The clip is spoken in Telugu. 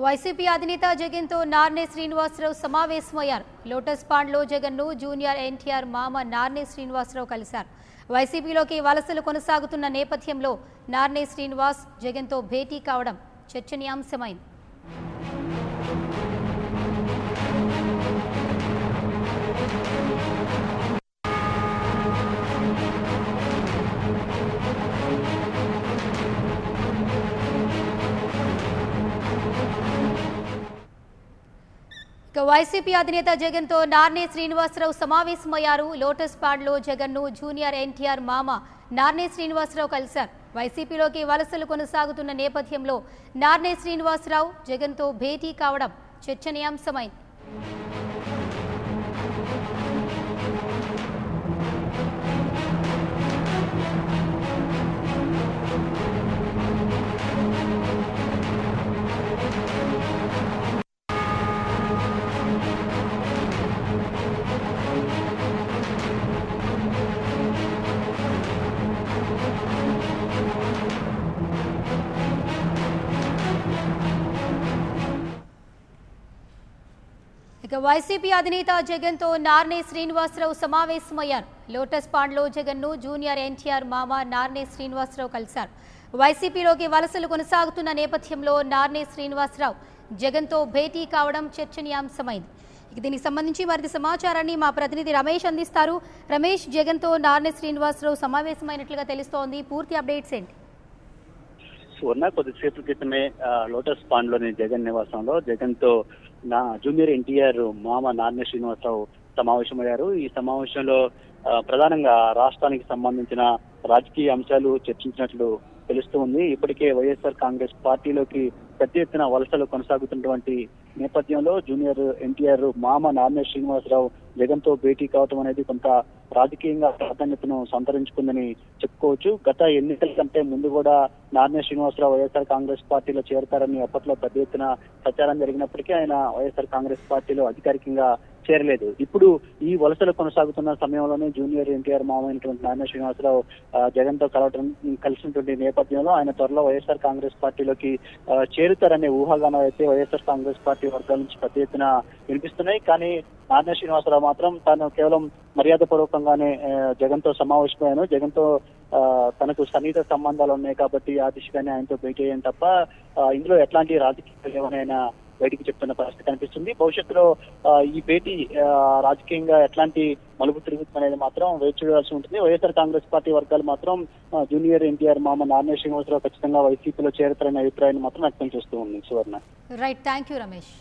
వైసీపీ అధినేత జగన్తో నార్నే శ్రీనివాసరావు సమావేశమయ్యారు. లోటస్ పాండ్లో జగన్ను జూనియర్ ఎన్టీఆర్ మామ నార్నే శ్రీనివాసరావు కలిశారు. వైసీపీలోకి వలసలు కొనసాగుతున్న నేపథ్యంలో నార్నే శ్రీనివాస్ జగన్తో భేటీ కావడం చర్చనీయాంశమైంది. వైసీపీ అధినేత జగన్తో నార్నే శ్రీనివాసరావు సమావేశమయ్యారు. లోటస్ పాండ్లో జగన్ను జూనియర్ ఎన్టీఆర్ మామ నార్నే శ్రీనివాసరావు కలిశారు. వైసీపీలోకి వలసలు కొనసాగుతున్న నేపథ్యంలో నార్నే శ్రీనివాసరావు జగన్తో భేటీ కావడం చర్చనీయాంశమైంది. వైసీపీ అధినేత జగన్తో నార్నే శ్రీనివాసరావు సమావేశమయ్యారు. లోటస్ పాండ్లో జగన్ను జూనియర్ ఎన్టీఆర్ మామ నార్నే శ్రీనివాసరావు కలిశారు. వైసీపీలోకి వలసలు కొనసాగుతున్న నేపథ్యంలో నార్నే శ్రీనివాసరావు జగన్తో భేటీ కావడం చర్చనీయాంశమైంది. దీనికి సంబంధించి మరింత సమాచారాన్ని మా ప్రతినిధి రమేష్ అందిస్తారు. రమేష్, జగన్తో నార్నే శ్రీనివాసరావు సమావేశమైనట్లుగా తెలుస్తోంది. పూర్తి అప్డేట్స్ ఏంటి? కొద్దిసేపు క్రితమే లోటస్ పాండ్లోని జగన్ నివాసంలో జగన్తో జూనియర్ ఎన్టీఆర్ మామ నార్నే శ్రీనివాసరావు సమావేశమయ్యారు. ఈ సమావేశంలో ప్రధానంగా రాష్ట్రానికి సంబంధించిన రాజకీయ అంశాలు చర్చించినట్లు తెలుస్తూ ఉంది. ఇప్పటికే వైఎస్ఆర్ కాంగ్రెస్ పార్టీలోకి పెద్ద ఎత్తున వలసలు కొనసాగుతున్నటువంటి నేపథ్యంలో జూనియర్ ఎన్టీఆర్ మామ నార్నే శ్రీనివాసరావు జగన్తో భేటీ కావటం అనేది కొంత రాజకీయంగా ప్రాధాన్యతను సంతరించుకుందని చెప్పుకోవచ్చు. గత ఎన్నికల కంటే ముందు కూడా నార్నే శ్రీనివాసరావు వైఎస్ఆర్ కాంగ్రెస్ పార్టీలో చేరతారని అప్పట్లో పెద్ద ఎత్తున ప్రచారం జరిగినప్పటికీ ఆయన వైఎస్ఆర్ కాంగ్రెస్ పార్టీలో అధికారికంగా చేరలేదు. ఇప్పుడు ఈ వలసలు కొనసాగుతున్న సమయంలోనే జూనియర్ ఎన్టీఆర్ మామ అయినటువంటి నార్నే శ్రీనివాసరావు జగన్తో కలిసినటువంటి నేపథ్యంలో ఆయన త్వరలో వైఎస్ఆర్ కాంగ్రెస్ పార్టీలోకి చేరుతారనే ఊహాగానం అయితే వైఎస్ఆర్ కాంగ్రెస్ పార్టీ వర్గాల నుంచి పెద్ద ఎత్తున వినిపిస్తున్నాయి. కానీ నార్నే శ్రీనివాసరావు మాత్రం తాను కేవలం మర్యాద పూర్వకంగానే జగన్తో సమావేశమయ్యాను, జగన్తో తనకు సన్నిహిత సంబంధాలు ఉన్నాయి కాబట్టి ఆ దిశగానే ఆయనతో భేటీ అయ్యాను తప్ప ఇందులో ఎట్లాంటి రాజకీయాలు లేవని ఆయన బయటికి చెప్తున్న పరిస్థితి కనిపిస్తుంది. భవిష్యత్తులో ఈ భేటీ రాజకీయంగా ఎట్లాంటి మలుపు తిరుగుతుంది అనేది మాత్రం వేచి చూడాల్సి ఉంటుంది. వైఎస్ఆర్ కాంగ్రెస్ పార్టీ వర్గాలు మాత్రం జూనియర్ ఎన్టీఆర్ మామ నార్నే శ్రీనివాసరావు ఖచ్చితంగా వైసీపీలో చేరుతారనే అభిప్రాయాన్ని మాత్రం వ్యక్తం చేస్తూ ఉంది. Suvarna. Right, thank you Ramesh.